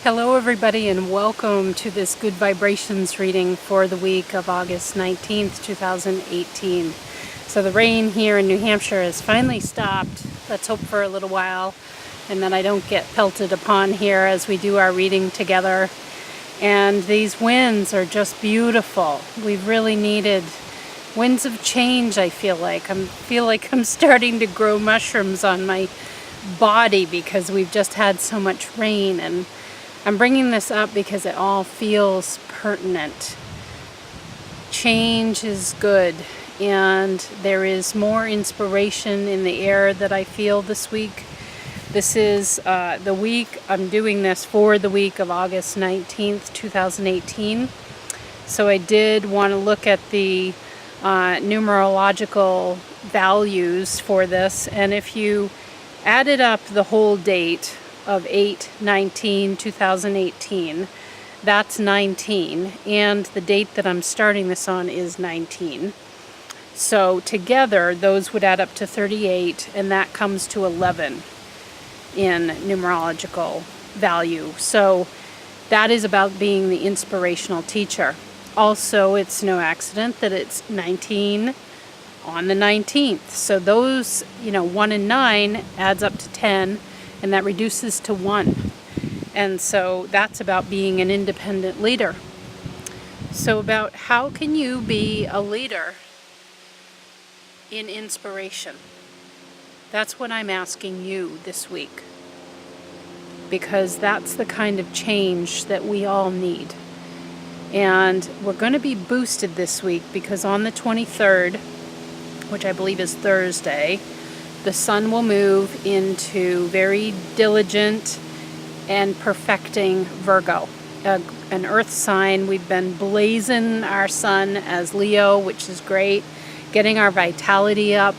Hello everybody, and welcome to this Good Vibrations reading for the week of August 19th, 2018. So the rain here in New Hampshire has finally stopped. Let's hope for a little while and that I don't get pelted upon here as we do our reading together. And these winds are just beautiful. We've really needed winds of change, I feel like. I'm starting to grow mushrooms on my body because we've just had so much rain, and I'm bringing this up because it all feels pertinent. Change is good, and there is more inspiration in the air that I feel this week. This is the week, I'm doing this for the week of August 19th, 2018. So I did want to look at the numerological values for this, and if you added up the whole date of 8/19/2018, that's 19, and the date that I'm starting this on is 19. So together those would add up to 38, and that comes to 11 in numerological value. So that is about being the inspirational teacher. Also, it's no accident that it's 19 on the 19th. So those, 1 and 9 adds up to 10, and that reduces to 1. And so that's about being an independent leader. So about how can you be a leader in inspiration? That's what I'm asking you this week, because that's the kind of change that we all need. And we're going to be boosted this week because on the 23rd, which I believe is Thursday, the sun will move into very diligent and perfecting Virgo, an earth sign. We've been blazing our sun as Leo, which is great, getting our vitality up,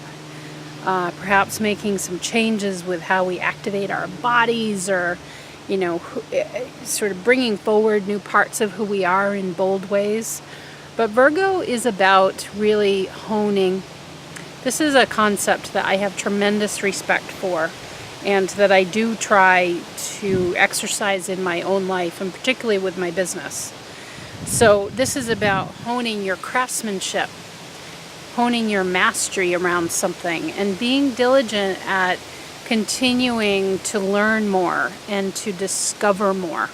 perhaps making some changes with how we activate our bodies, or sort of bringing forward new parts of who we are in bold ways. But Virgo is about really honing. This is a concept that I have tremendous respect for, and that I do try to exercise in my own life, and particularly with my business. So this is about honing your craftsmanship, honing your mastery around something, and being diligent at continuing to learn more and to discover more.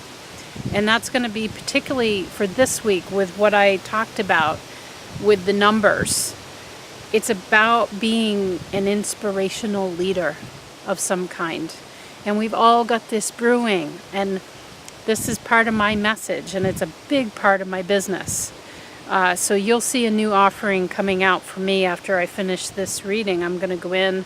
And that's going to be particularly for this week with what I talked about with the numbers. It's about being an inspirational leader of some kind. And we've all got this brewing, and this is part of my message, and it's a big part of my business. So you'll see a new offering coming out for me after I finish this reading. I'm going to go in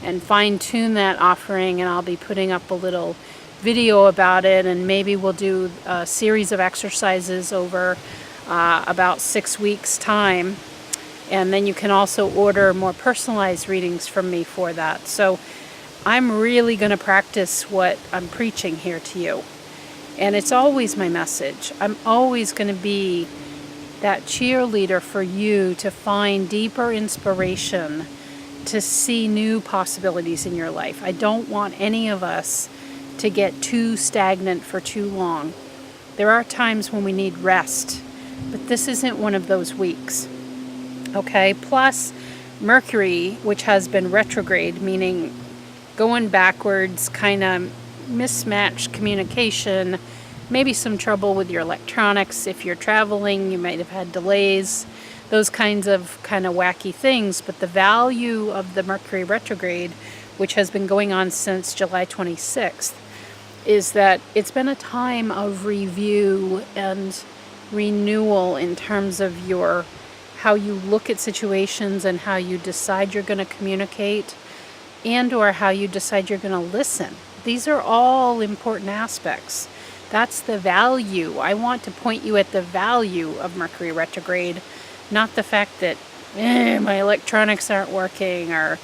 and fine-tune that offering, and I'll be putting up a little video about it, and maybe we'll do a series of exercises over about 6 weeks' time. And then you can also order more personalized readings from me for that. So I'm really going to practice what I'm preaching here to you. And it's always my message. I'm always going to be that cheerleader for you to find deeper inspiration, to see new possibilities in your life. I don't want any of us to get too stagnant for too long. There are times when we need rest, but this isn't one of those weeks. Okay, plus Mercury, which has been retrograde, meaning going backwards, kind of mismatched communication, maybe some trouble with your electronics. If you're traveling, you might have had delays, those kinds of wacky things. But the value of the Mercury retrograde, which has been going on since July 26th, is that it's been a time of review and renewal in terms of how you look at situations and how you decide you're going to communicate, and or how you decide you're going to listen. These are all important aspects. That's the value. I want to point you at the value of Mercury retrograde, not the fact that my electronics aren't working, or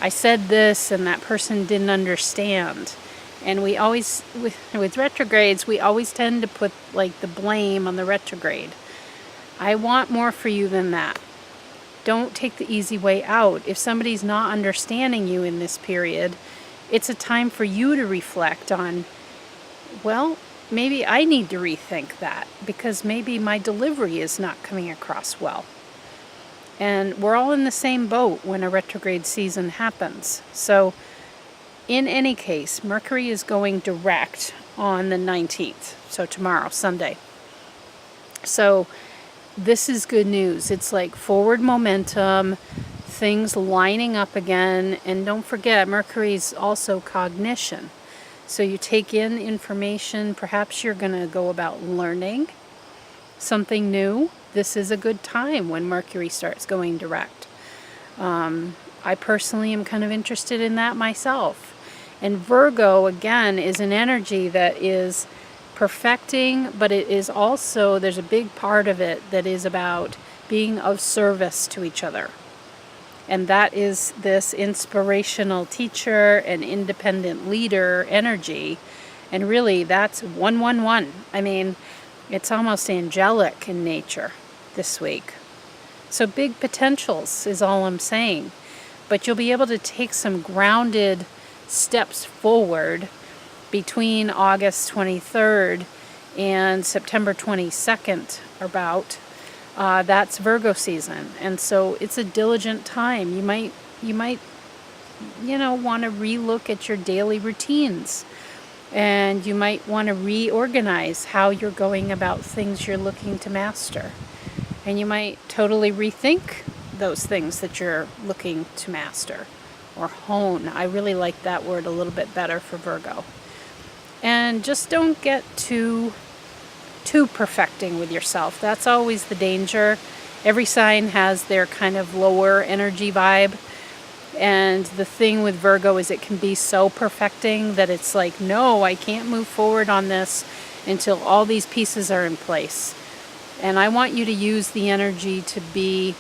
I said this and that person didn't understand. And we always, with retrogrades, we always tend to put the blame on the retrograde. I want more for you than that. Don't take the easy way out. If somebody's not understanding you in this period, it's a time for you to reflect on, well, maybe I need to rethink that, because maybe my delivery is not coming across well. And we're all in the same boat when a retrograde season happens. So in any case, Mercury is going direct on the 19th, so tomorrow, Sunday. So this is good news. It's like forward momentum, things lining up again. And don't forget, Mercury's also cognition. So you take in information, perhaps you're going to go about learning something new. This is a good time when Mercury starts going direct. I personally am kind of interested in that myself. And Virgo, again, is an energy that is perfecting, but it is also, there's a big part of it that is about being of service to each other. And that is this inspirational teacher and independent leader energy. And really, that's 111. I mean, it's almost angelic in nature this week. So big potentials is all I'm saying. But you'll be able to take some grounded steps forward between August 23rd and September 22nd about. That's Virgo season, and so it's a diligent time. You might want to relook at your daily routines, and you might want to reorganize how you're going about things you're looking to master, and you might totally rethink those things that you're looking to master or hone. I really like that word a little bit better for Virgo. And just don't get too perfecting with yourself. That's always the danger. Every sign has their kind of lower energy vibe. And the thing with Virgo is it can be so perfecting that it's like, no, I can't move forward on this until all these pieces are in place. And I want you to use the energy to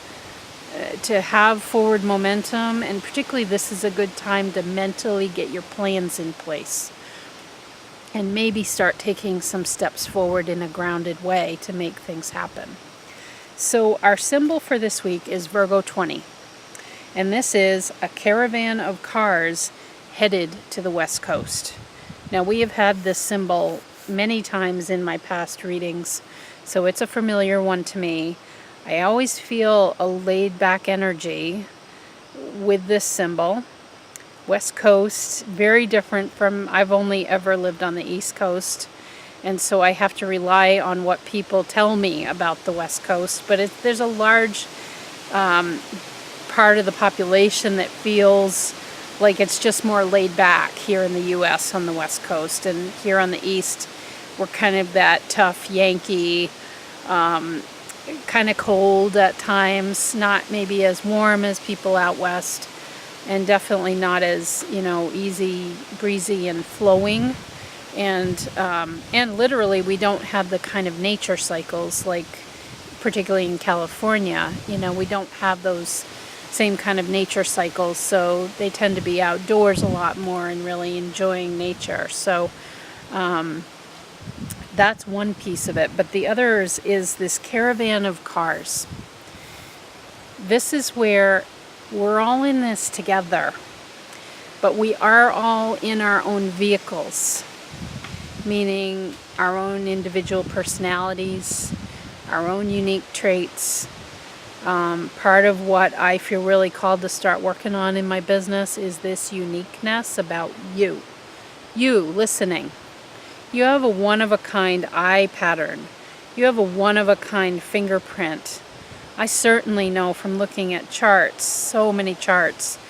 have forward momentum. And particularly this is a good time to mentally get your plans in place. And maybe start taking some steps forward in a grounded way to make things happen. So our symbol for this week is Virgo 20. And this is a caravan of cars headed to the West Coast. Now we have had this symbol many times in my past readings, so it's a familiar one to me. I always feel a laid back energy with this symbol. West Coast, very different from, I've only ever lived on the East Coast, and so I have to rely on what people tell me about the West Coast, but there's a large part of the population that feels like it's just more laid back here in the U.S. on the West Coast, and here on the East, we're kind of that tough Yankee, kind of cold at times, not maybe as warm as people out West. And definitely not as, easy, breezy, and flowing. And literally, we don't have the kind of nature cycles like, particularly in California. We don't have those same kind of nature cycles. So they tend to be outdoors a lot more and really enjoying nature. So that's one piece of it. But the other is this caravan of cars. This is where we're all in this together, but we are all in our own vehicles, meaning our own individual personalities, our own unique traits. Part of what I feel really called to start working on in my business is this uniqueness about you. You listening. You have a one-of-a-kind eye pattern. You have a one-of-a-kind fingerprint. I certainly know from looking at charts, so many charts,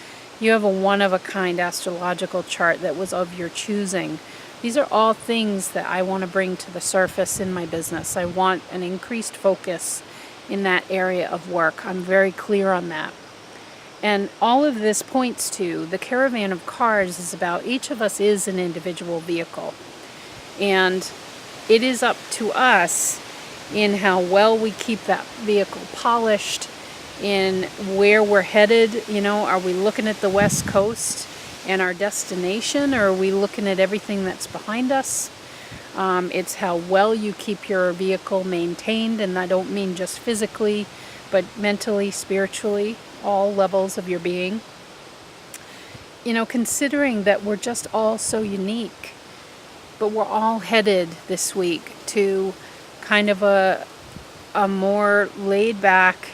you have a one-of-a-kind astrological chart that was of your choosing. These are all things that I want to bring to the surface in my business. I want an increased focus in that area of work. I'm very clear on that. And all of this points to the caravan of cars is about each of us is an individual vehicle. And it is up to us in how well we keep that vehicle polished, in where we're headed. Are we looking at the West Coast and our destination, or are we looking at everything that's behind us? It's how well you keep your vehicle maintained, and I don't mean just physically, but mentally, spiritually, all levels of your being. Considering that we're just all so unique, but we're all headed this week to kind of a more laid back,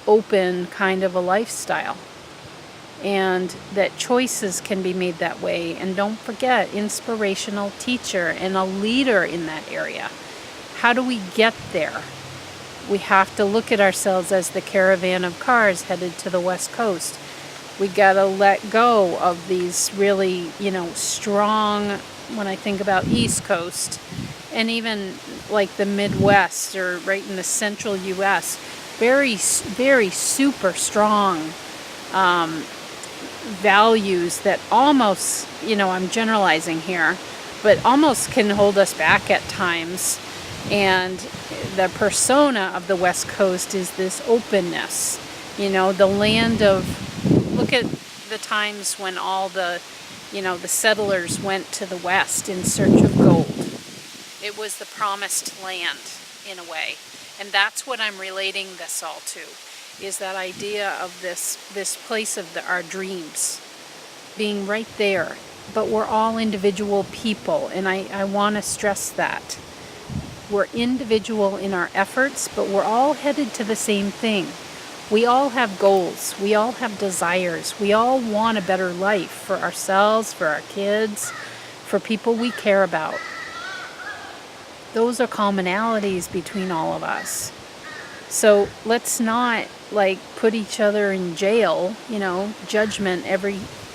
open kind of a lifestyle. And that choices can be made that way. And don't forget, inspirational teacher and a leader in that area. How do we get there? We have to look at ourselves as the caravan of cars headed to the West Coast. We got to let go of these really, strong, when I think about East Coast, and even like the Midwest or right in the central U.S., very, very super strong values that almost, I'm generalizing here, but almost can hold us back at times. And the persona of the West Coast is this openness, the land of, look at the times when all the, the settlers went to the West in search of gold. It was the promised land in a way. And that's what I'm relating this all to, is that idea of this place of our dreams being right there. But we're all individual people, and I want to stress that. We're individual in our efforts, but we're all headed to the same thing. We all have goals. We all have desires. We all want a better life for ourselves, for our kids, for people we care about. Those are commonalities between all of us. So let's not put each other in jail, judgment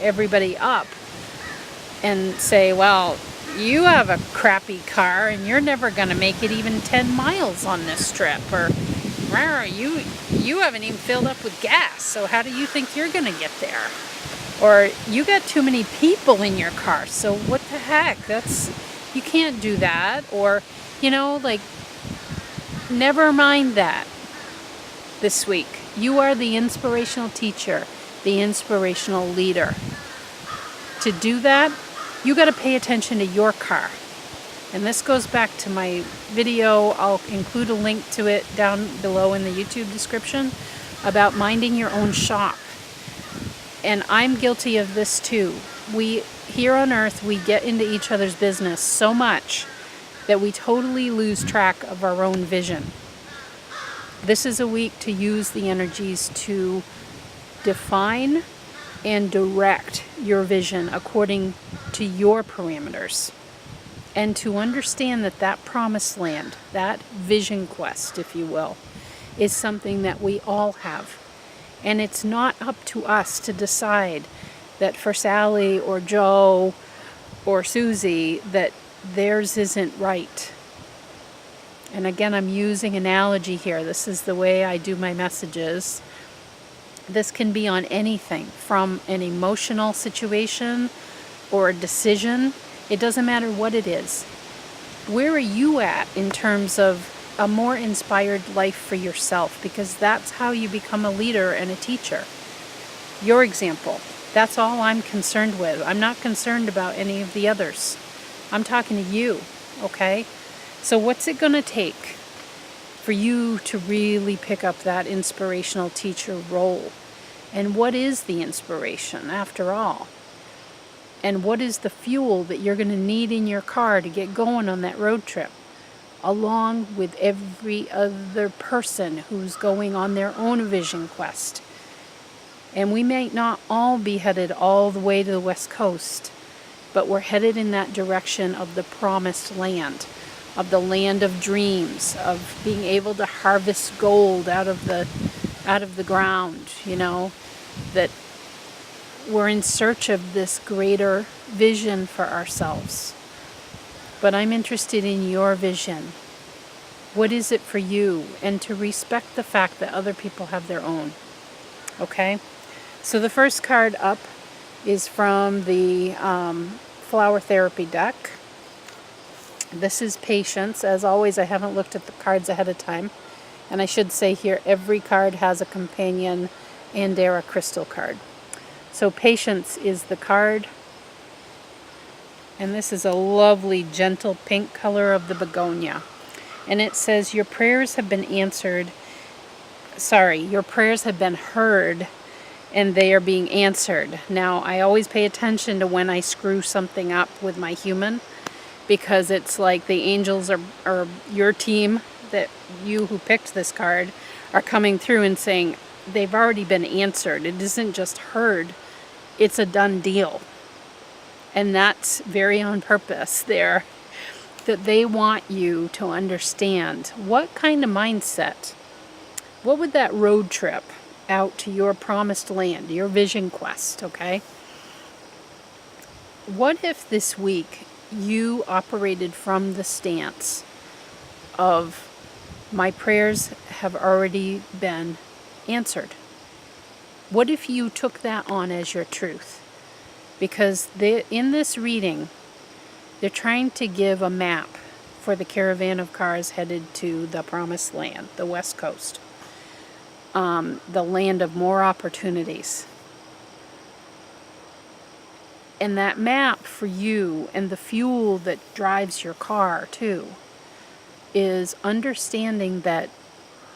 everybody up and say, well, you have a crappy car and you're never going to make it even 10 miles on this trip, or you haven't even filled up with gas, so how do you think you're going to get there? Or you got too many people in your car, so what the heck, you can't do that. Or never mind that. This week, you are the inspirational teacher, the inspirational leader. To do that, you got to pay attention to your car. And this goes back to my video. I'll include a link to it down below in the YouTube description about minding your own shop. And I'm guilty of this too. We, here on earth, we get into each other's business so much that we totally lose track of our own vision. This is a week to use the energies to define and direct your vision according to your parameters. And to understand that promised land, that vision quest, if you will, is something that we all have. And it's not up to us to decide that for Sally or Joe or Susie that theirs isn't right. And again, I'm using analogy here. This is the way I do my messages. This can be on anything, from an emotional situation or a decision. It doesn't matter what it is. Where are you at in terms of a more inspired life for yourself? Because that's how you become a leader and a teacher. Your example. That's all I'm concerned with. I'm not concerned about any of the others. I'm talking to you, okay? So what's it going to take for you to really pick up that inspirational teacher role? And what is the inspiration, after all? And what is the fuel that you're going to need in your car to get going on that road trip, along with every other person who's going on their own vision quest? And we may not all be headed all the way to the West Coast, but we're headed in that direction of the promised land, of the land of dreams, of being able to harvest gold out of the ground, that we're in search of this greater vision for ourselves. But I'm interested in your vision. What is it for you? And to respect the fact that other people have their own. Okay? So the first card up is from the Flower Therapy deck. This is Patience. As always, I haven't looked at the cards ahead of time. And I should say here, every card has a companion and a crystal card. So Patience is the card. And this is a lovely, gentle pink color of the begonia. And it says, your prayers have been answered. Your prayers have been heard, and they are being answered. Now, I always pay attention to when I screw something up with my human, because it's like the angels or your team, that you who picked this card, are coming through and saying they've already been answered. It isn't just heard, it's a done deal. And that's very on purpose there, that they want you to understand what kind of mindset, what would that road trip out to your promised land, your vision quest, okay? What if this week you operated from the stance of, my prayers have already been answered? What if you took that on as your truth? Because in this reading, they're trying to give a map for the caravan of cars headed to the promised land, the West Coast, the land of more opportunities. And that map for you, and the fuel that drives your car too, is understanding that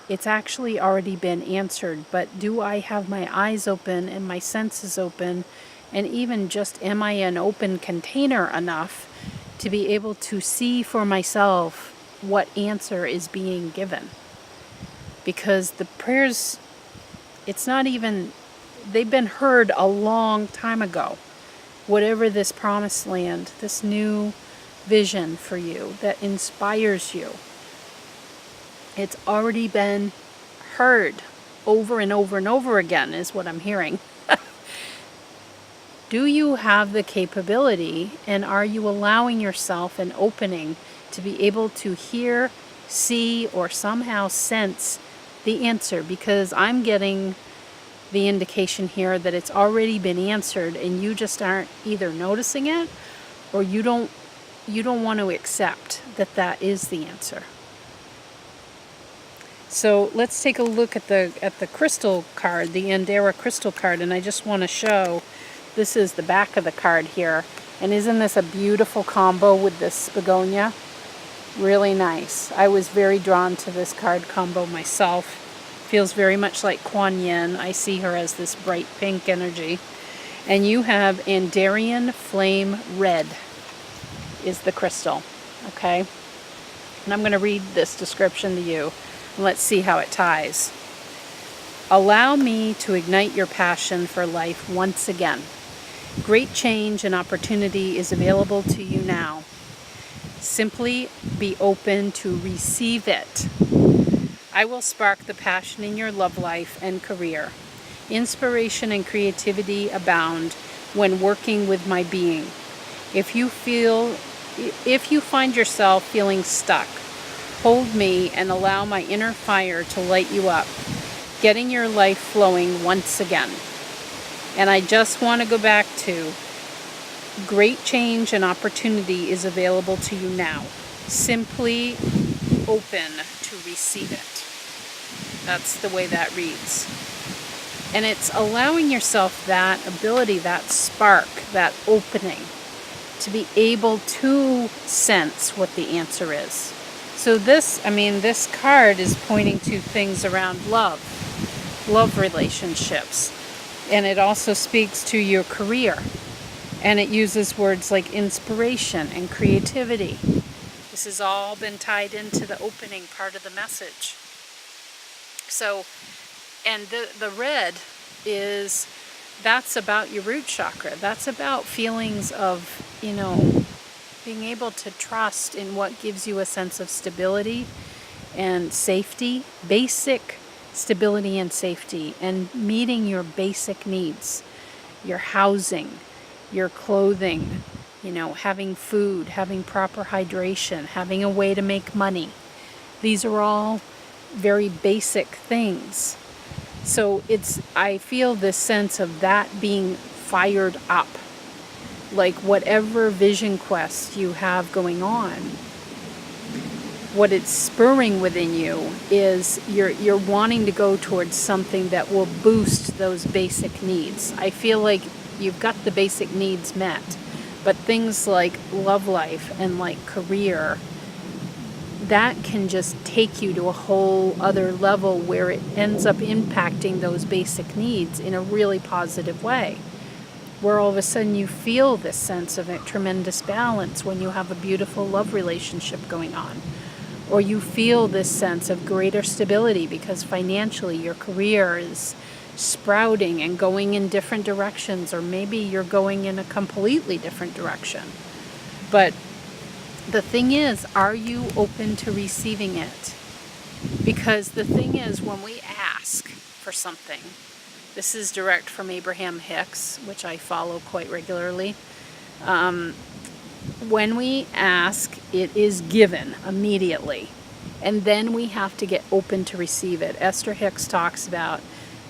it's actually already been answered, but do I have my eyes open and my senses open, and even just am I an open container enough to be able to see for myself what answer is being given? Because the prayers, it's not even, they've been heard a long time ago. Whatever this promised land, this new vision for you that inspires you, it's already been heard over and over and over again, is what I'm hearing. Do you have the capability, and are you allowing yourself an opening to be able to hear, see, or somehow sense the answer? Because I'm getting the indication here that it's already been answered, and you just aren't either noticing it, or you don't want to accept that that is the answer. So let's take a look at the crystal card, the Andera crystal card, and I just want to show, this is the back of the card here, and isn't this a beautiful combo with this begonia? Really nice. I was very drawn to this card combo myself. Feels very much like Kuan Yin. I see her as this bright pink energy. And you have Andarian Flame Red is the crystal, okay? And I'm going to read this description to you. Let's see how it ties. Allow me to ignite your passion for life once again. Great change and opportunity is available to you now. Simply be open to receive it. I will spark the passion in your love life and career. Inspiration and creativity abound when working with my being. If you find yourself feeling stuck, hold me and allow my inner fire to light you up, getting your life flowing once again. And I just want to go back to, great change and opportunity is available to you now. Simply open to receive it. That's the way that reads. And it's allowing yourself that ability, that spark, that opening, to be able to sense what the answer is. So this card is pointing to things around love relationships. And it also speaks to your career. And it uses words like inspiration and creativity. This has all been tied into the opening part of the message. So, and the red is, that's about your root chakra. That's about feelings of, being able to trust in what gives you a sense of stability and safety, basic stability and safety, and meeting your basic needs, your housing, your clothing, having food, having proper hydration, having a way to make money. These are all very basic things. So I feel this sense of that being fired up, like whatever vision quest you have going on, what it's spurring within you is you're wanting to go towards something that will boost those basic needs. I feel like you've got the basic needs met, but things like love life and like career, that can just take you to a whole other level where it ends up impacting those basic needs in a really positive way. where all of a sudden you feel this sense of a tremendous balance when you have a beautiful love relationship going on. Or you feel this sense of greater stability because financially your career is sprouting and going in different directions, or maybe you're going in a completely different direction. But the thing is, are you open to receiving it? Because the thing is, when we ask for something, this is direct from Abraham Hicks, which I follow quite regularly. When we ask, it is given immediately. And then we have to get open to receive it. Esther Hicks talks about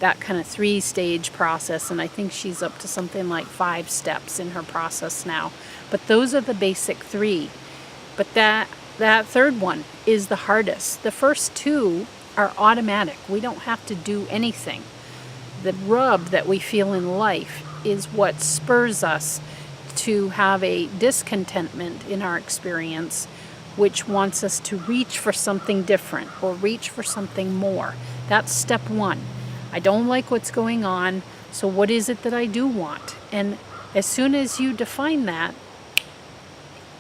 that kind of 3-stage process, and I think she's up to something like 5 steps in her process now. But those are the basic 3. But that third one is the hardest. The first 2 are automatic. We don't have to do anything. The rub that we feel in life is what spurs us to have a discontentment in our experience, which wants us to reach for something different or reach for something more. That's step 1. I don't like what's going on, so what is it that I do want? And as soon as you define that,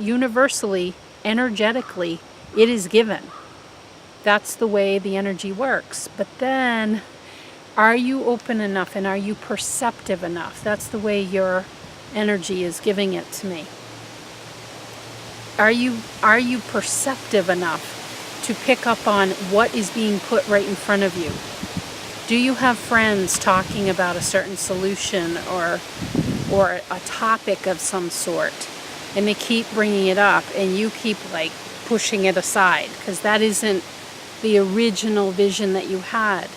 universally, energetically, it is given. That's the way the energy works. But then, are you open enough and are you perceptive enough? That's the way your energy is giving it to me. Are you perceptive enough to pick up on what is being put right in front of you? Do you have friends talking about a certain solution or a topic of some sort, and they keep bringing it up and you keep like pushing it aside because that isn't the original vision that you had?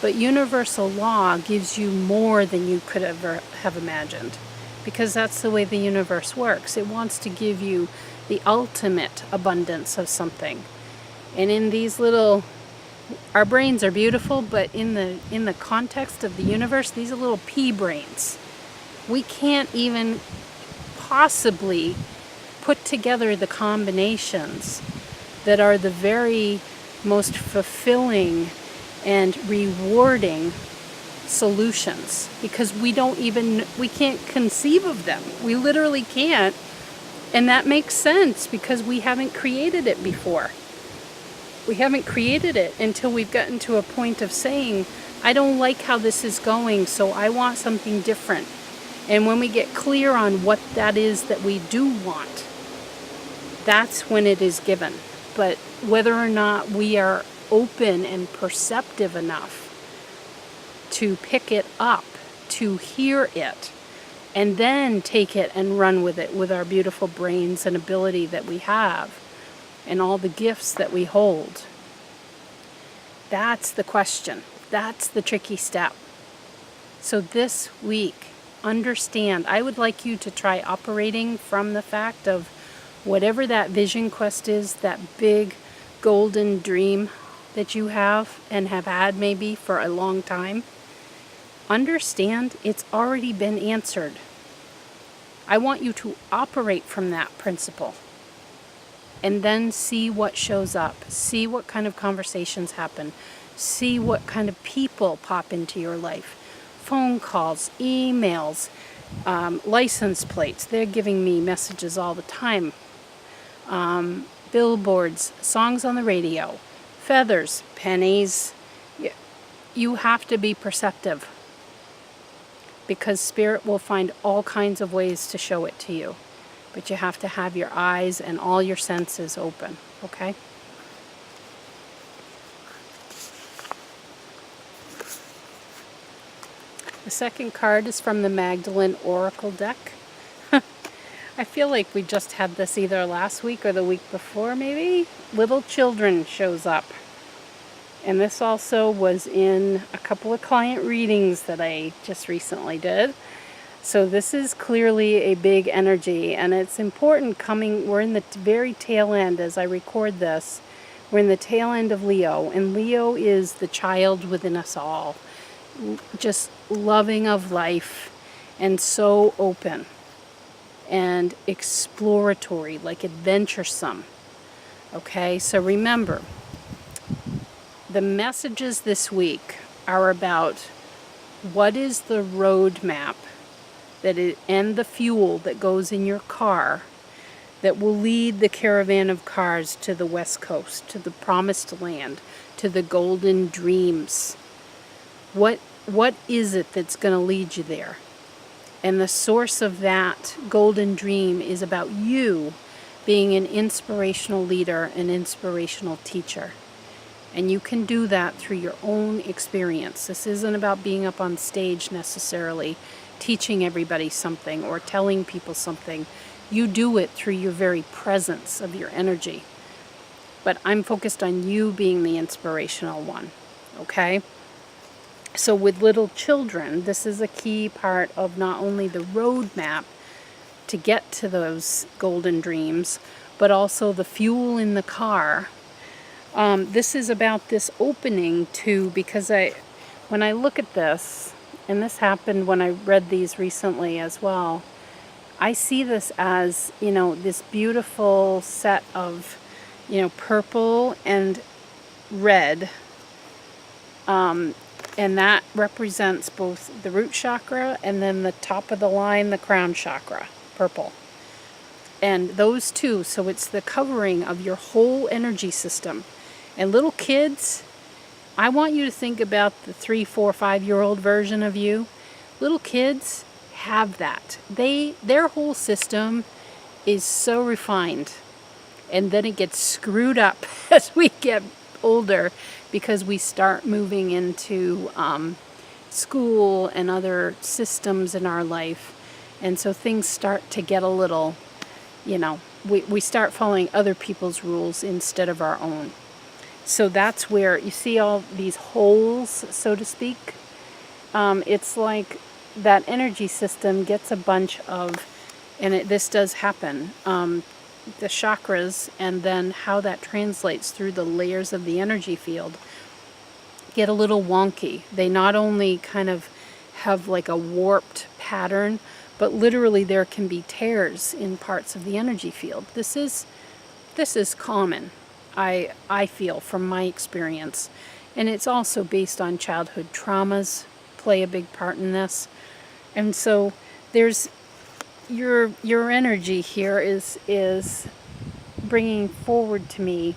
But universal law gives you more than you could ever have imagined, because that's the way the universe works. It wants to give you the ultimate abundance of something. And in these little, our brains are beautiful, but in the context of the universe, these are little pea brains. We can't even possibly put together the combinations that are the very most fulfilling and rewarding solutions, because we can't conceive of them. We literally can't. And that makes sense because we haven't created it before. We haven't created it until we've gotten to a point of saying, I don't like how this is going, so I want something different. And when we get clear on what that is that we do want, that's when it is given. But whether or not we are open and perceptive enough to pick it up, to hear it, and then take it and run with it with our beautiful brains and ability that we have and all the gifts that we hold. That's the question. That's the tricky step. So this week, understand, I would like you to try operating from the fact of whatever that vision quest is, that big golden dream that you have and have had maybe for a long time. Understand it's already been answered. I want you to operate from that principle and then see what shows up. See what kind of conversations happen. See what kind of people pop into your life. Phone calls, emails, license plates. They're giving me messages all the time. Billboards, songs on the radio, feathers, pennies. You have to be perceptive, because Spirit will find all kinds of ways to show it to you. But you have to have your eyes and all your senses open, okay? The second card is from the Magdalene Oracle deck. I feel like we just had this either last week or the week before, maybe. Little children shows up. And this also was in a couple of client readings that I just recently did. So this is clearly a big energy, and it's important we're in the very tail end as I record this. We're in the tail end of Leo, and Leo is the child within us all. Just loving of life and so open and exploratory, like adventuresome. Okay, so remember, the messages this week are about what is the roadmap and the fuel that goes in your car that will lead the caravan of cars to the West Coast, to the promised land, to the golden dreams. What is it that's going to lead you there? And the source of that golden dream is about you being an inspirational leader, an inspirational teacher. And you can do that through your own experience. This isn't about being up on stage necessarily, teaching everybody something or telling people something. You do it through your very presence of your energy. But I'm focused on you being the inspirational one, okay? So with little children, this is a key part of not only the roadmap to get to those golden dreams, but also the fuel in the car. This is about this opening too, because when I look at this, and this happened when I read these recently as well, I see this as, this beautiful set of, purple and red, and that represents both the root chakra and then the top of the line, the crown chakra, purple. And those two, so it's the covering of your whole energy system. And little kids, I want you to think about the 3, 4, 5-year-old version of you. Little kids have that. Their whole system is so refined. And then it gets screwed up as we get older because we start moving into school and other systems in our life. And so things start to get a little, we start following other people's rules instead of our own. So that's where you see all these holes, so to speak. It's like that energy system gets a bunch of, and this does happen, the chakras, and then how that translates through the layers of the energy field get a little wonky. They not only kind of have like a warped pattern, but literally there can be tears in parts of the energy field. This is common, I feel, from my experience. And it's also based on childhood traumas play a big part in this. And so there's your energy here is bringing forward to me,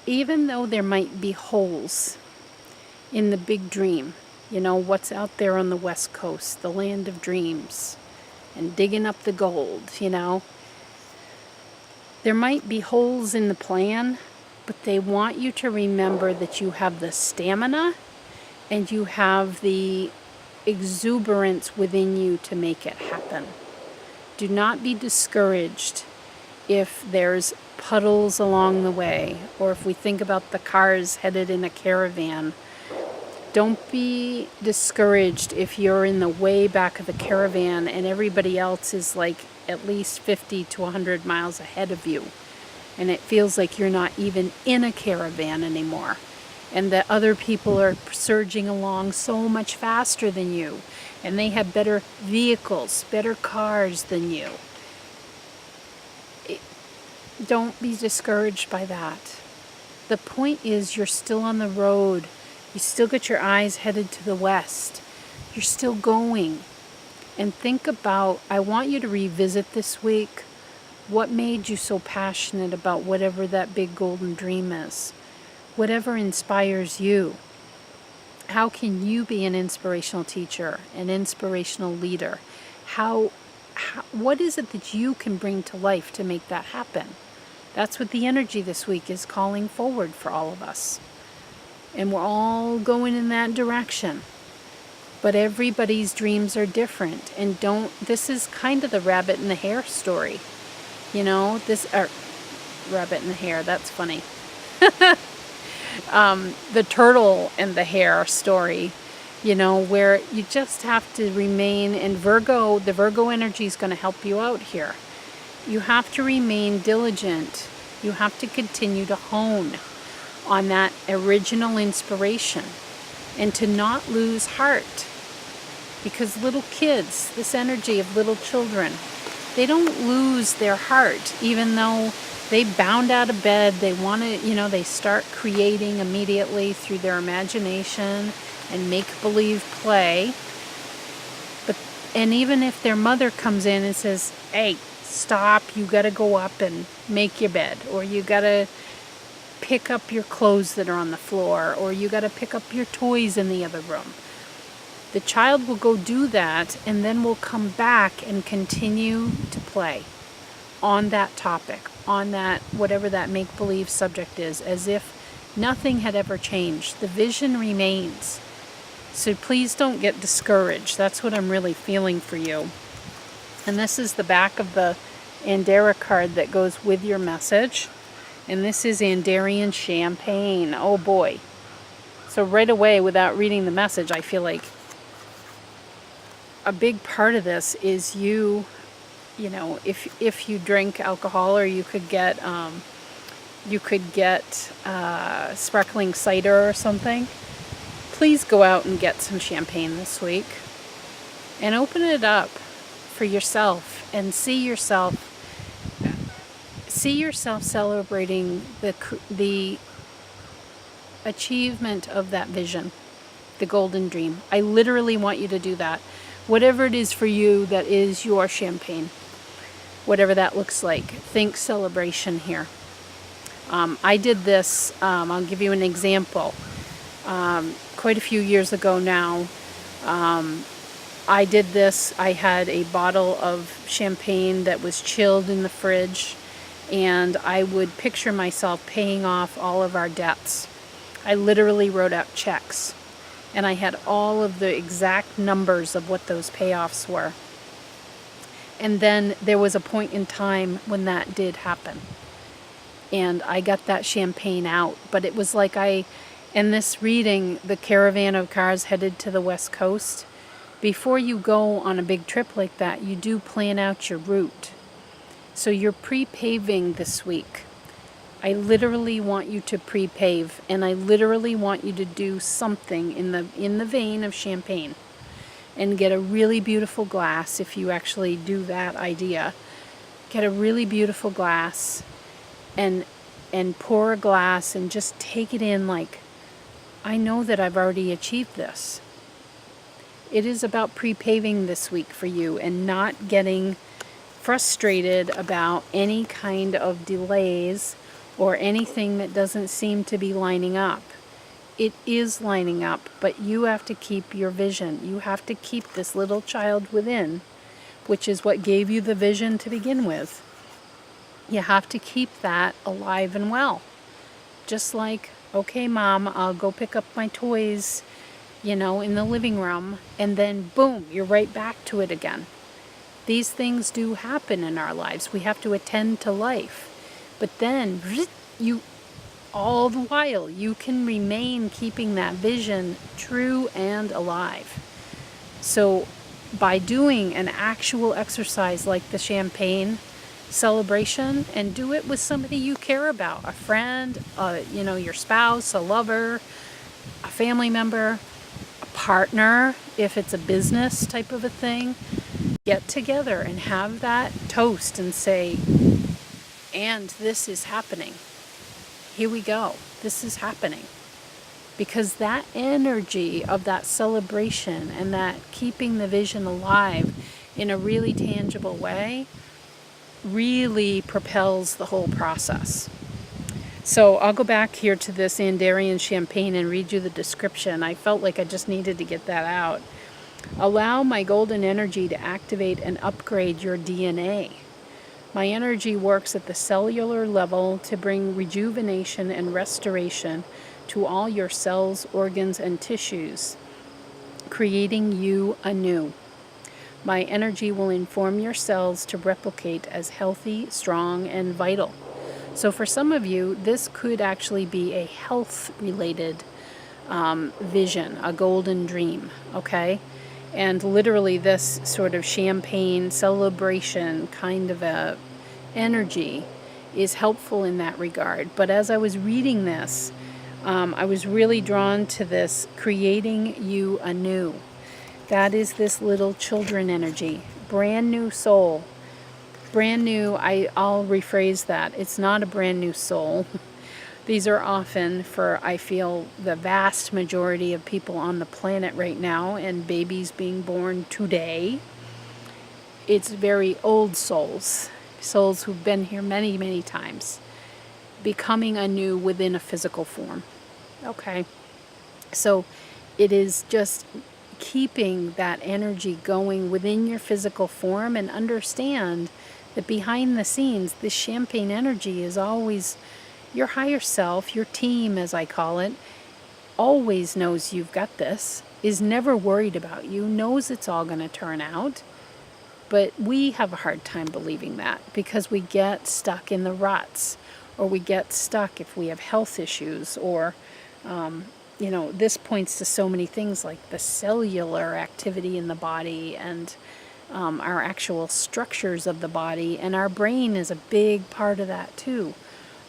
even though there might be holes in the big dream, what's out there on the West Coast, the land of dreams, and digging up the gold, There might be holes in the plan, but they want you to remember that you have the stamina and you have the exuberance within you to make it happen. Do not be discouraged if there's puddles along the way, or if we think about the cars headed in a caravan. Don't be discouraged if you're in the way back of the caravan and everybody else is like at least 50 to 100 miles ahead of you. And it feels like you're not even in a caravan anymore. And that other people are surging along so much faster than you. And they have better vehicles, better cars than you. Don't be discouraged by that. The point is you're still on the road. You still got your eyes headed to the west. You're still going. And think about, I want you to revisit this week what made you so passionate about whatever that big golden dream is. Whatever inspires you. How can you be an inspirational teacher, an inspirational leader? What is it that you can bring to life to make that happen? That's what the energy this week is calling forward for all of us. And we're all going in that direction. But everybody's dreams are different. And this is kind of the rabbit and the hare story. Rabbit and the hare, that's funny. The turtle and the hare story, where you just have to remain, and the Virgo energy is going to help you out here. You have to remain diligent. You have to continue to hone on that original inspiration and to not lose heart. Because little kids, this energy of little children, they don't lose their heart, even though they bound out of bed. They want to, they start creating immediately through their imagination and make-believe play. But And even if their mother comes in and says, hey, stop, you got to go up and make your bed, or you got to pick up your clothes that are on the floor, or you got to pick up your toys in the other room. The child will go do that and then will come back and continue to play on that topic, on that, whatever that make-believe subject is, as if nothing had ever changed. The vision remains. So please don't get discouraged. That's what I'm really feeling for you. And this is the back of the Andera card that goes with your message. And this is Andarian Champagne. Oh boy. So right away, without reading the message, I feel like a big part of this is you know, if you drink alcohol, or you could get sparkling cider or something, please go out and get some champagne this week and open it up for yourself and see yourself celebrating the achievement of that vision, the golden dream. I literally want you to do that. Whatever it is for you that is your champagne, whatever that looks like, think celebration here. I did this, I'll give you an example. Quite a few years ago now, I did this. I had a bottle of champagne that was chilled in the fridge, and I would picture myself paying off all of our debts. I literally wrote out checks, and I had all of the exact numbers of what those payoffs were. And then there was a point in time when that did happen, and I got that champagne out. But it was like in this reading, the caravan of cars headed to the West Coast. Before you go on a big trip like that, you do plan out your route. So you're pre-paving this week. I literally want you to pre-pave, and I literally want you to do something in the vein of champagne, and get a really beautiful glass. If you actually do that idea, get a really beautiful glass and pour a glass and just take it in like, I know that I've already achieved this. It is about pre-paving this week for you and not getting frustrated about any kind of delays or anything that doesn't seem to be lining up. It is lining up, but you have to keep your vision. You have to keep this little child within, which is what gave you the vision to begin with. You have to keep that alive and well. Just like, okay, Mom, I'll go pick up my toys, in the living room, and then boom, you're right back to it again. These things do happen in our lives. We have to attend to life. But then, all the while, you can remain keeping that vision true and alive. So by doing an actual exercise like the champagne celebration, and do it with somebody you care about, a friend, your spouse, a lover, a family member, a partner, if it's a business type of a thing, get together and have that toast and say, and this is happening. Here we go. This is happening. Because that energy of that celebration and that keeping the vision alive in a really tangible way really propels the whole process. So I'll go back here to this Andarian champagne and read you the description. I felt like I just needed to get that out. Allow my golden energy to activate and upgrade your DNA. My energy works at the cellular level to bring rejuvenation and restoration to all your cells, organs, and tissues, creating you anew. My energy will inform your cells to replicate as healthy, strong, and vital. So for some of you, this could actually be a health-related vision, a golden dream, okay? And literally this sort of champagne celebration kind of a energy is helpful in that regard. But as I was reading this, I was really drawn to this creating you anew. That is this little children energy, brand new soul. Brand new, I'll rephrase that. It's not a brand new soul. These are often for, I feel, the vast majority of people on the planet right now, and babies being born today. it's very old souls, souls who've been here many, many times, becoming anew within a physical form. Okay? So it is just keeping that energy going within your physical form, and understand that behind the scenes, this champagne energy is always your higher self, your team, as I call it, always knows you've got this, is never worried about you, knows it's all going to turn out. But we have a hard time believing that, because we get stuck in the ruts, or we get stuck if we have health issues, or this points to so many things like the cellular activity in the body, and our actual structures of the body, and our brain is a big part of that too.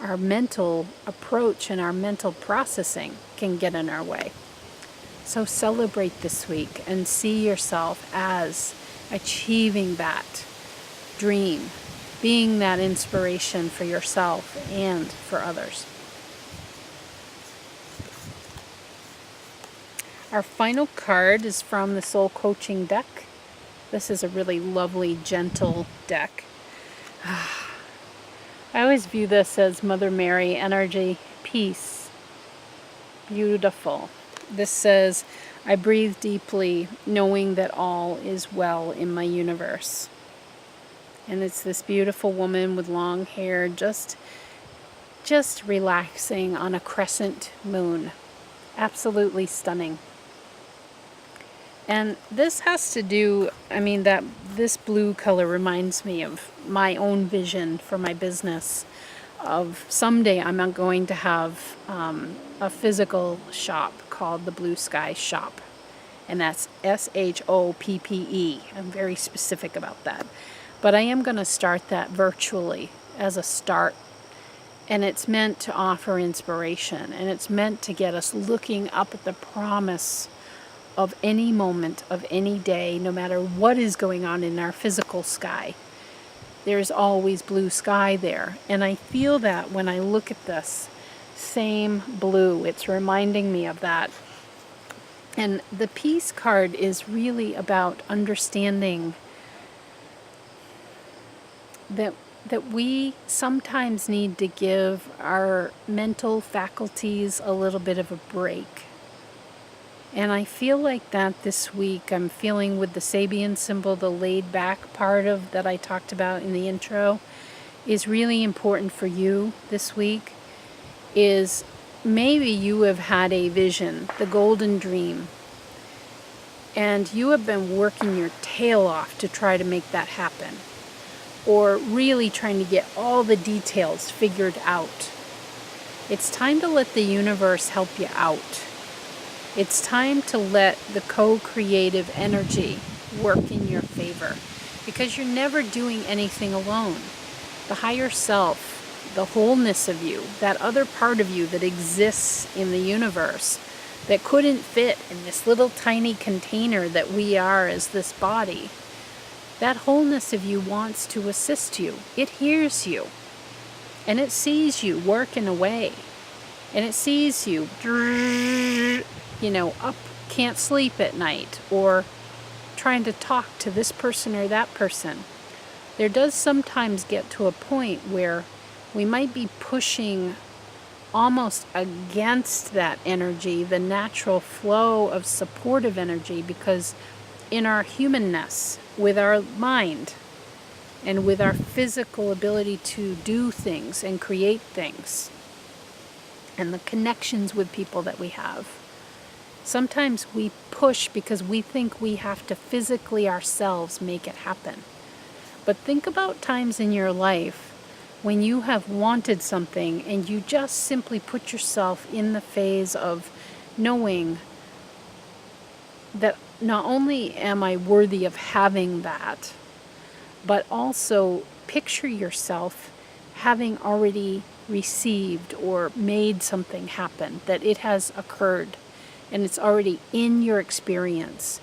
Our mental approach and our mental processing can get in our way. So celebrate this week and see yourself as achieving that dream, being that inspiration for yourself and for others. Our final card is from the Soul Coaching deck. This is a really lovely, gentle deck. I always view this as Mother Mary energy, peace, beautiful. This says, I breathe deeply, knowing that all is well in my universe. And it's this beautiful woman with long hair, just relaxing on a crescent moon. Absolutely stunning. And this has to do, this blue color reminds me of my own vision for my business, of someday I'm going to have a physical shop called the Blue Sky Shop. And that's SHOPPE. I'm very specific about that. But I am going to start that virtually as a start. And it's meant to offer inspiration. And it's meant to get us looking up at the promise of any moment, of any day, no matter what is going on in our physical sky. There's always blue sky there. And I feel that when I look at this same blue, it's reminding me of that. And the peace card is really about understanding that we sometimes need to give our mental faculties a little bit of a break. And I feel like that this week. I'm feeling with the Sabian symbol, the laid back part of that I talked about in the intro is really important for you this week. Is maybe you have had a vision, the golden dream, and you have been working your tail off to try to make that happen, or really trying to get all the details figured out. It's time to let the universe help you out. It's time to let the co-creative energy work in your favor, because you're never doing anything alone. The higher self, the wholeness of you, that other part of you that exists in the universe that couldn't fit in this little tiny container that we are as this body, that wholeness of you wants to assist you. It hears you, and it sees you working away, and it sees you up, can't sleep at night, or trying to talk to this person or that person. There does sometimes get to a point where we might be pushing almost against that energy, the natural flow of supportive energy, because in our humanness, with our mind, and with our physical ability to do things and create things, and the connections with people that we have, sometimes we push because we think we have to physically ourselves make it happen. But think about times in your life when you have wanted something and you just simply put yourself in the phase of knowing that not only am I worthy of having that, but also picture yourself having already received or made something happen, that it has occurred. And it's already in your experience.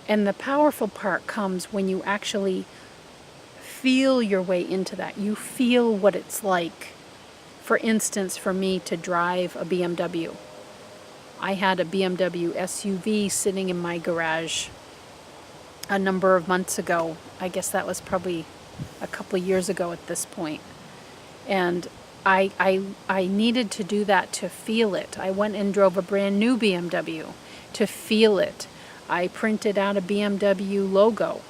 And the powerful part comes when you actually feel your way into that. You feel what it's like. For instance, for me to drive a BMW. I had a BMW SUV sitting in my garage a number of months ago. I guess that was probably a couple of years ago at this point. And I needed to do that to feel it. I went and drove a brand new BMW to feel it. I printed out a BMW logo,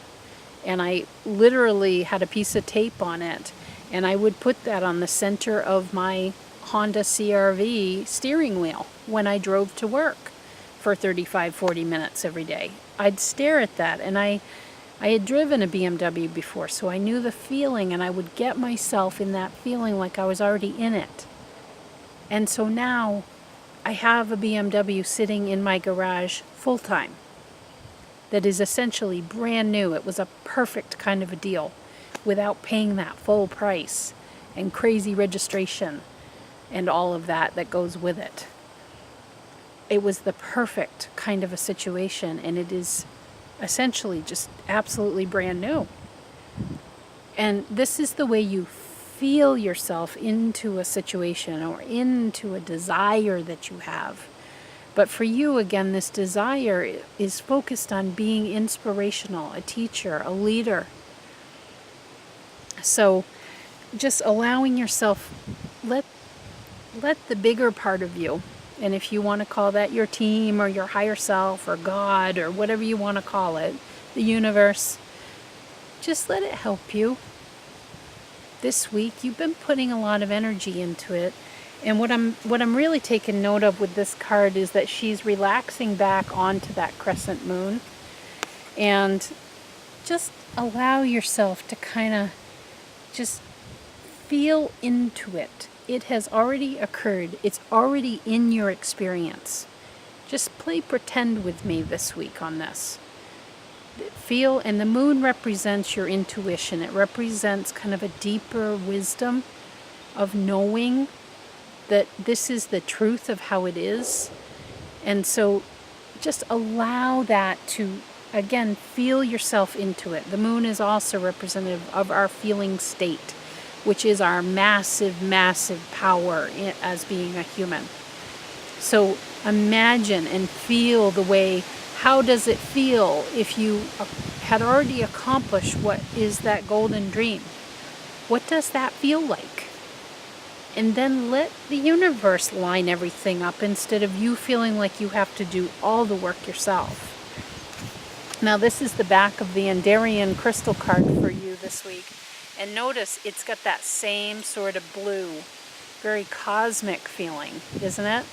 and I literally had a piece of tape on it, and I would put that on the center of my Honda CR-V steering wheel when I drove to work for 35-40 minutes every day. I'd stare at that, and I had driven a BMW before, so I knew the feeling, and I would get myself in that feeling like I was already in it. And so now I have a BMW sitting in my garage full-time that is essentially brand new. It was a perfect kind of a deal without paying that full price and crazy registration and all of that goes with it. It was the perfect kind of a situation, and it is essentially just absolutely brand new. And this is the way you feel yourself into a situation or into a desire that you have. But for you, again, this desire is focused on being inspirational, a teacher, a leader. So just allowing yourself, let the bigger part of you, and if you want to call that your team or your higher self or God or whatever you want to call it, the universe, just let it help you. This week, you've been putting a lot of energy into it. And what I'm really taking note of with this card is that she's relaxing back onto that crescent moon. And just allow yourself to kind of just feel into it. It has already occurred. It's already in your experience. Just play pretend with me this week on this. Feel, and the moon represents your intuition. It represents kind of a deeper wisdom of knowing that this is the truth of how it is. And so just allow that to, again, feel yourself into it. The moon is also representative of our feeling state, which is our massive, massive power as being a human. So imagine and feel the way, how does it feel if you had already accomplished what is that golden dream? What does that feel like? And then let the universe line everything up instead of you feeling like you have to do all the work yourself. Now this is the back of the Andarian crystal card for you this week. And notice it's got that same sort of blue, very cosmic feeling, isn't it?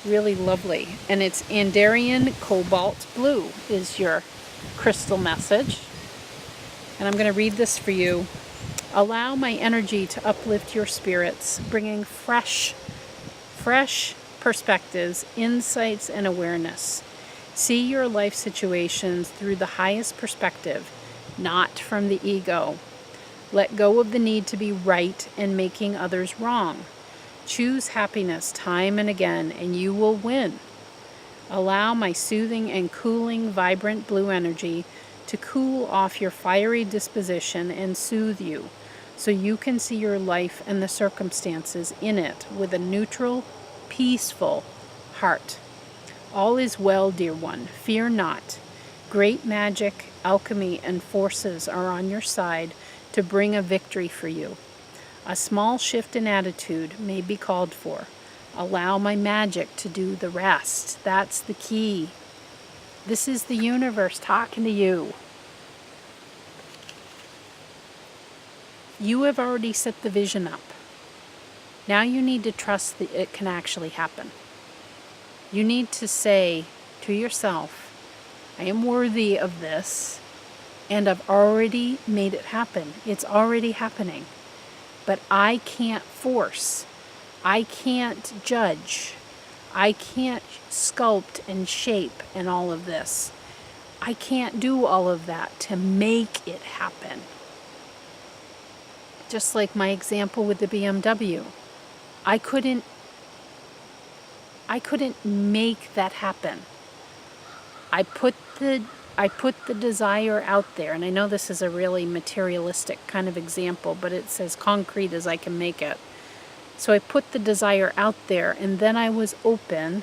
Really lovely. And it's Andarian Cobalt Blue is your crystal message. And I'm going to read this for you. Allow my energy to uplift your spirits, bringing fresh perspectives, insights, and awareness. See your life situations through the highest perspective, not from the ego. Let go of the need to be right and making others wrong. Choose happiness time and again, and you will win. Allow my soothing and cooling, vibrant blue energy to cool off your fiery disposition and soothe you, so you can see your life and the circumstances in it with a neutral, peaceful heart. All is well, dear one. Fear not. Great magic, alchemy, and forces are on your side to bring a victory for you. A small shift in attitude may be called for. Allow my magic to do the rest. That's the key. This is the universe talking to you. You have already set the vision up. Now you need to trust that it can actually happen. You need to say to yourself, I am worthy of this, and I've already made it happen. It's already happening. But I can't force. I can't judge. I can't sculpt and shape and all of this. I can't do all of that to make it happen. Just like my example with the BMW. I couldn't make that happen. I put the desire out there, and I know this is a really materialistic kind of example, but it's as concrete as I can make it. So I put the desire out there, and then I was open,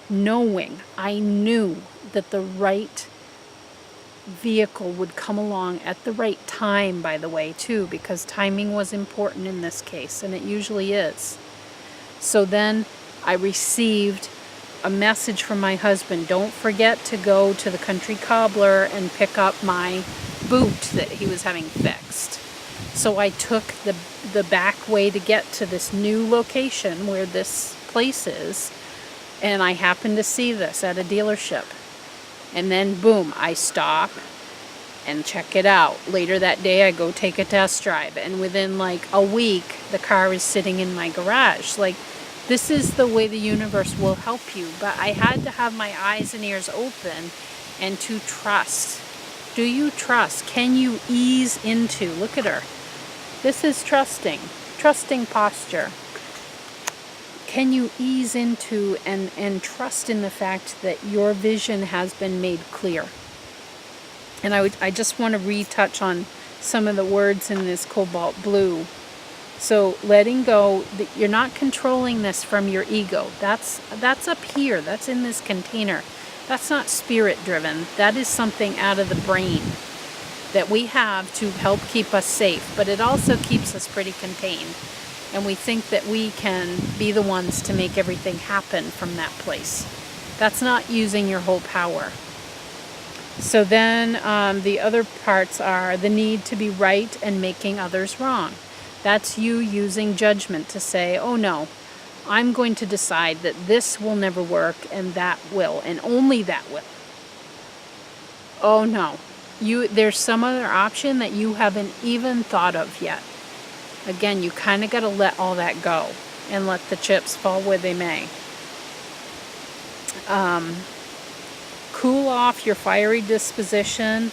knowing, I knew that the right vehicle would come along at the right time, by the way, too, because timing was important in this case, and it usually is. So then I received a message from my husband, don't forget to go to the country cobbler and pick up my boot that he was having fixed. So I took the back way to get to this new location where this place is, and I happened to see this at a dealership. And then boom, I stop and check it out. Later that day I go take a test drive, and within like a week the car is sitting in my garage. Like, this is the way the universe will help you. But I had to have my eyes and ears open and to trust. Do you trust? Can you ease into? Look at her. This is trusting posture. Can you ease into and trust in the fact that your vision has been made clear? And I just want to retouch on some of the words in this cobalt blue. So letting go, you're not controlling this from your ego. That's up here. That's in this container. That's not spirit driven. That is something out of the brain that we have to help keep us safe. But it also keeps us pretty contained. And we think that we can be the ones to make everything happen from that place. That's not using your whole power. So then the other parts are the need to be right and making others wrong. That's you using judgment to say, oh no, I'm going to decide that this will never work and that will, and only that will. Oh no, there's some other option that you haven't even thought of yet. Again, you kind of got to let all that go and let the chips fall where they may. Cool off your fiery disposition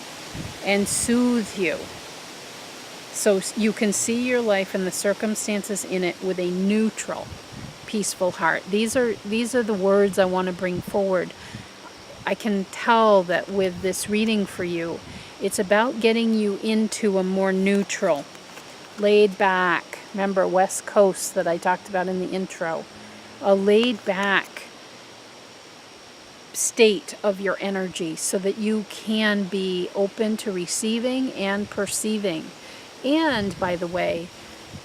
and soothe you, so you can see your life and the circumstances in it with a neutral, peaceful heart. These are the words I want to bring forward. I can tell that with this reading for you, it's about getting you into a more neutral, laid back, remember West Coast that I talked about in the intro, a laid back state of your energy so that you can be open to receiving and perceiving. And by the way,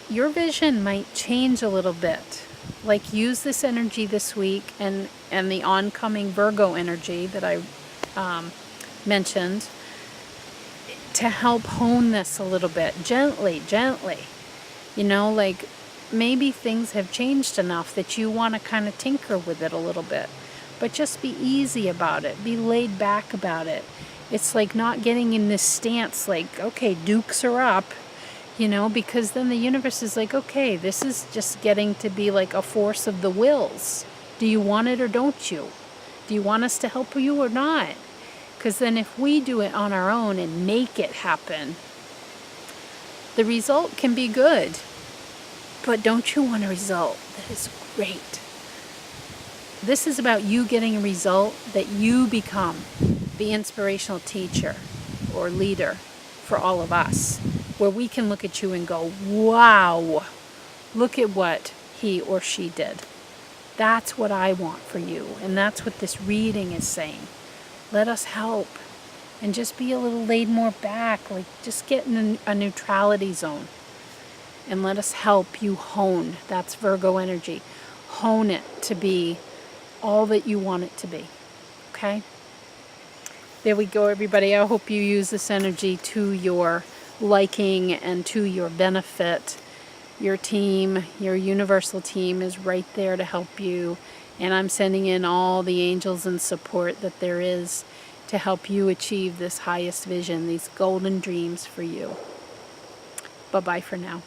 your vision might change a little bit. Like, use this energy this week and the oncoming Virgo energy that I mentioned to help hone this a little bit, gently. You know, like maybe things have changed enough that you want to kind of tinker with it a little bit. But just be easy about it. Be laid back about it. It's like not getting in this stance like, okay, dukes are up, you know, because then the universe is like, okay, this is just getting to be like a force of the wills. Do you want it or don't you? Do you want us to help you or not? Because then if we do it on our own and make it happen, the result can be good. But don't you want a result that is great? This is about you getting a result that you become the inspirational teacher or leader for all of us, where we can look at you and go, wow, look at what he or she did. That's what I want for you. And that's what this reading is saying. Let us help and just be a little laid more back, like just get in a neutrality zone and let us help you hone. That's Virgo energy. Hone it to be all that you want it to be. Okay? There we go, everybody. I hope you use this energy to your liking and to your benefit. Your team, your universal team is right there to help you. And I'm sending in all the angels and support that there is to help you achieve this highest vision, these golden dreams for you. Bye-bye for now.